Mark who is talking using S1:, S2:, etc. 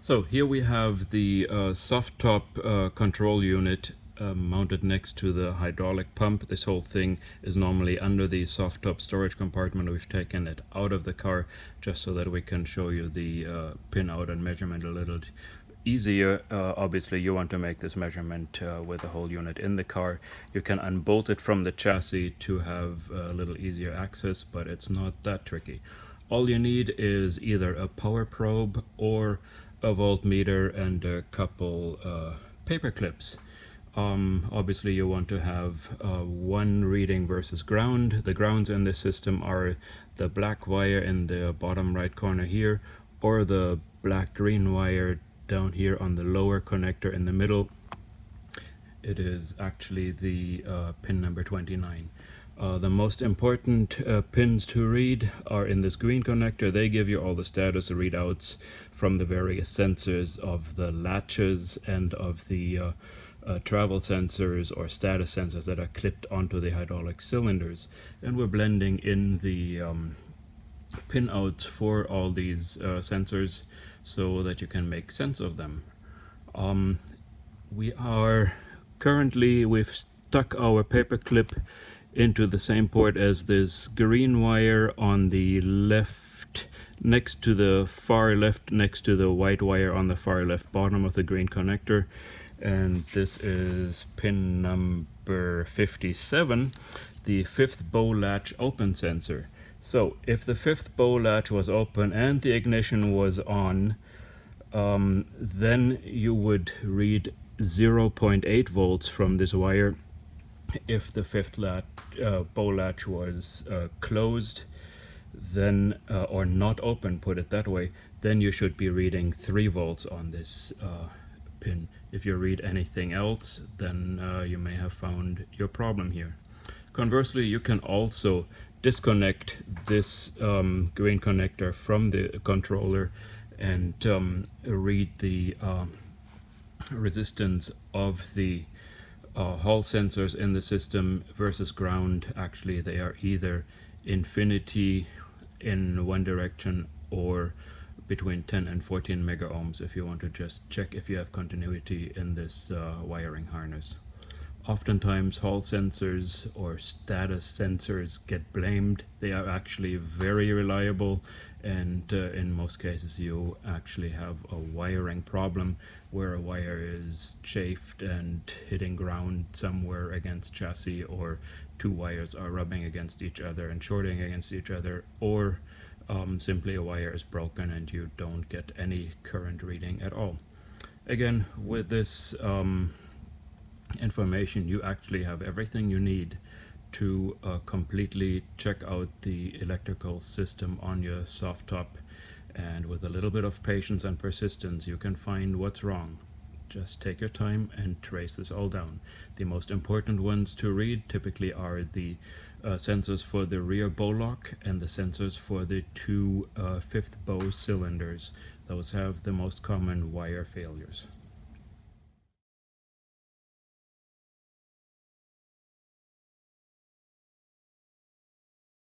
S1: So here we have the soft top control unit mounted next to the hydraulic pump. This whole thing is normally under the soft top storage compartment. We've taken it out of the car just so that we can show you the pin out and measurement a little easier. Obviously you want to make this measurement with the whole unit in the car. You can unbolt it from the chassis to have a little easier access, but it's not that tricky. All you need is either a power probe or a voltmeter and a couple paper clips. Obviously you want to have one reading versus ground. The grounds in this system are the black wire in the bottom right corner here, or the black green wire down here on the lower connector in the middle. It is actually the pin number 29. The most important pins to read are in this green connector. They give you all the status readouts from the various sensors of the latches and of the travel sensors or status sensors that are clipped onto the hydraulic cylinders. And we're blending in the pin outs for all these sensors so that you can make sense of them. We've stuck our paper clip into the same port as this green wire on the left, next to the far left, next to the white wire on the far left bottom of the green connector. And this is pin number 57, the fifth bow latch open sensor. So if the fifth bow latch was open and the ignition was on, then you would read 0.8 volts from this wire. If the fifth bow latch was closed, then or not open, put it that way, then you should be reading 3 volts on this pin. If you read anything else, then you may have found your problem here. Conversely, you can also disconnect this green connector from the controller and read the resistance of the hall sensors in the system versus ground. Actually, they are either infinity in one direction or between 10 and 14 mega ohms if you want to just check if you have continuity in this wiring harness. Oftentimes hall sensors or status sensors get blamed. They are actually very reliable, and in most cases you actually have a wiring problem where a wire is chafed and hitting ground somewhere against chassis, or two wires are rubbing against each other and shorting against each other, or simply a wire is broken and you don't get any current reading at all. Again, with this information, you actually have everything you need to completely check out the electrical system on your soft top, and with a little bit of patience and persistence you can find what's wrong. Just take your time and trace this all down. The most important ones to read typically are the sensors for the rear bow lock and the sensors for the two fifth bow cylinders. Those have the most common wire failures.